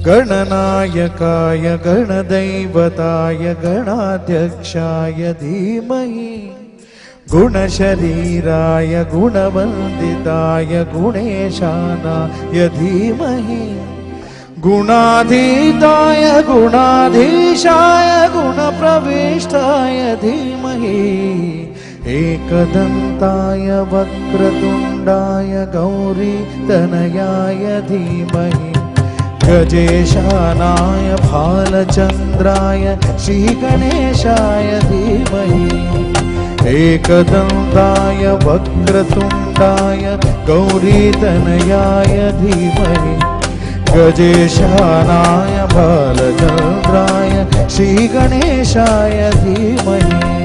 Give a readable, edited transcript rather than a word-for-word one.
गणनायकाय गणदैवताय गणाध्यक्षाय धीमहि गुणशरीराय गुणवन्दिताय गुणेशानाय धीमहि गुणाधीताय गुणाधीशाय गुणप्रविष्टाय धीमहि एकदन्ताय वक्रतुण्डाय गौरीतनयाय धीमहि गजेशानाय भालचन्द्राय श्रीगणेशाय धीमहि एकदन्ताय वक्रतुण्डाय गौरीतनयाय धीमहि गजेशानाय भालचन्द्राय श्रीगणेशाय धीमहि